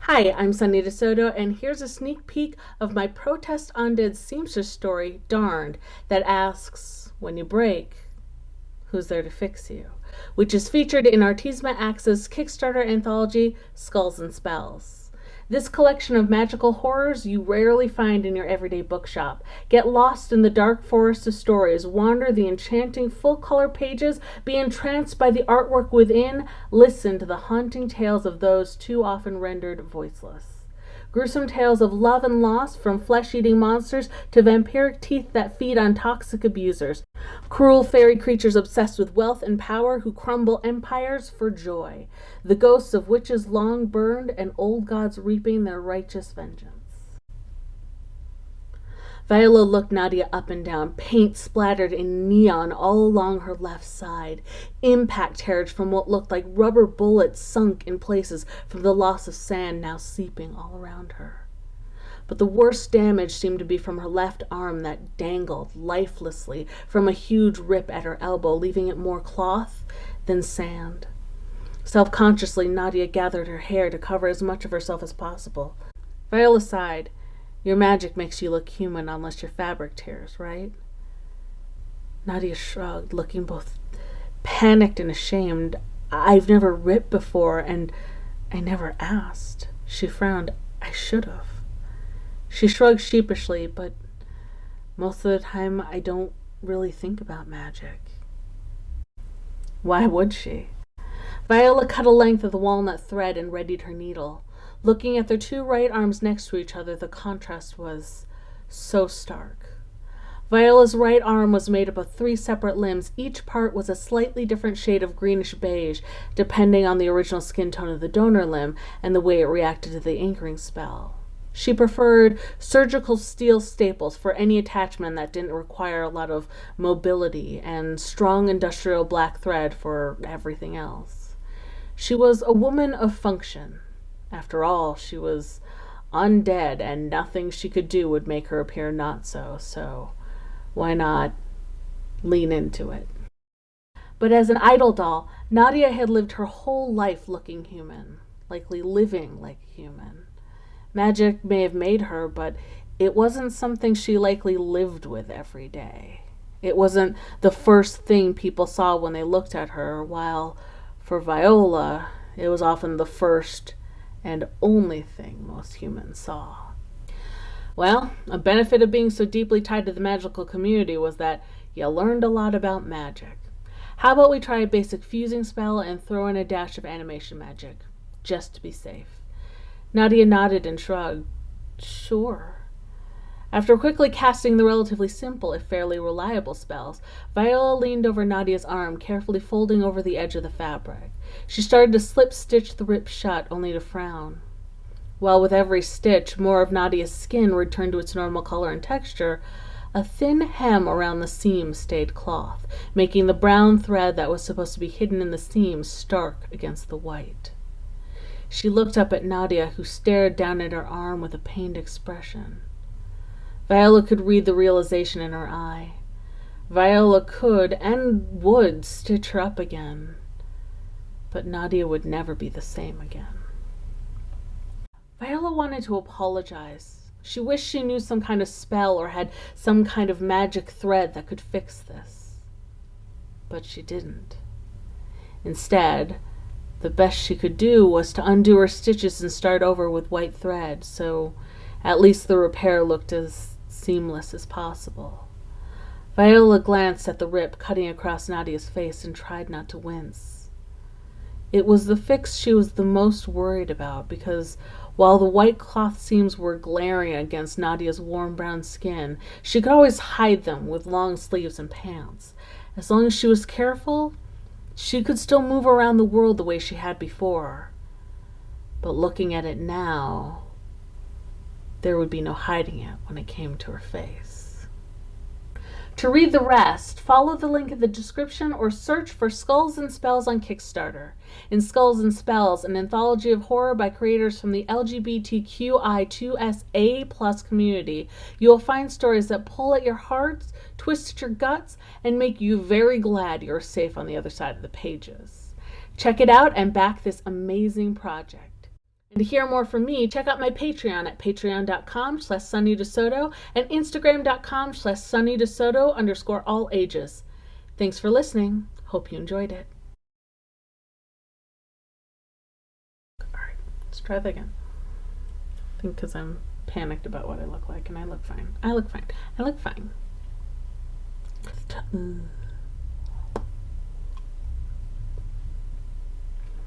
Hi, I'm Sonni de Soto, and here's a sneak peek of my protest undead seamstress story, Darned, that asks, when you break, who's there to fix you? Which is featured in Artemisia Axe's Kickstarter anthology, Skulls and Spells. This collection of magical horrors you rarely find in your everyday bookshop. Get lost in the dark forest of stories, wander the enchanting full-color pages, be entranced by the artwork within, listen to the haunting tales of those too often rendered voiceless. Gruesome tales of love and loss, from flesh-eating monsters to vampiric teeth that feed on toxic abusers. Cruel fairy creatures obsessed with wealth and power who crumble empires for joy. The ghosts of witches long burned and old gods reaping their righteous vengeance. Viola looked Nadia up and down, paint splattered in neon all along her left side. Impact heritage from what looked like rubber bullets sunk in places from the loss of sand now seeping all around her. But the worst damage seemed to be from her left arm that dangled lifelessly from a huge rip at her elbow, leaving it more cloth than sand. Self-consciously, Nadia gathered her hair to cover as much of herself as possible. Viola sighed. Your magic makes you look human unless your fabric tears, right? Nadia shrugged, looking both panicked and ashamed. I've never ripped before, and I never asked. She frowned. I should have. She shrugged sheepishly, but most of the time I don't really think about magic. Why would she? Viola cut a length of the walnut thread and readied her needle. Looking at their two right arms next to each other, the contrast was so stark. Viola's right arm was made up of 3 separate limbs. Each part was a slightly different shade of greenish beige, depending on the original skin tone of the donor limb and the way it reacted to the anchoring spell. She preferred surgical steel staples for any attachment that didn't require a lot of mobility, and strong industrial black thread for everything else. She was a woman of function. After all, she was undead, and nothing she could do would make her appear not so, so why not lean into it? But as an idol doll, Nadia had lived her whole life looking human, likely living like a human. Magic may have made her, but it wasn't something she likely lived with every day. It wasn't the first thing people saw when they looked at her, while for Viola, it was often the first and only thing most humans saw. Well, a benefit of being so deeply tied to the magical community was that you learned a lot about magic. How about we try a basic fusing spell and throw in a dash of animation magic, just to be safe? Nadia nodded and shrugged. Sure. After quickly casting the relatively simple, if fairly reliable spells, Viola leaned over Nadia's arm, carefully folding over the edge of the fabric. She started to slip-stitch the rip shut, only to frown. While with every stitch, more of Nadia's skin returned to its normal color and texture, a thin hem around the seam stayed cloth, making the brown thread that was supposed to be hidden in the seam stark against the white. She looked up at Nadia, who stared down at her arm with a pained expression. Viola could read the realization in her eye. Viola could and would stitch her up again. But Nadia would never be the same again. Viola wanted to apologize. She wished she knew some kind of spell or had some kind of magic thread that could fix this. But she didn't. Instead, the best she could do was to undo her stitches and start over with white thread, so at least the repair looked as seamless as possible. Viola glanced at the rip cutting across Nadia's face and tried not to wince. It was the fix she was the most worried about, because while the white cloth seams were glaring against Nadia's warm brown skin, she could always hide them with long sleeves and pants. As long as she was careful, she could still move around the world the way she had before. But looking at it now, there would be no hiding it when it came to her face. To read the rest, follow the link in the description or search for Skulls and Spells on Kickstarter. In Skulls and Spells, an anthology of horror by creators from the LGBTQI2SA+ community, you will find stories that pull at your hearts, twist at your guts, and make you very glad you're safe on the other side of the pages. Check it out and back this amazing project. to hear more from me, check out my Patreon at patreon.com/Sonni de Soto and Instagram.com/Sonni de Soto _all ages. Thanks for listening. Hope you enjoyed it. Alright, let's try that again. I think because I'm panicked about what I look like, and I look fine. I look fine.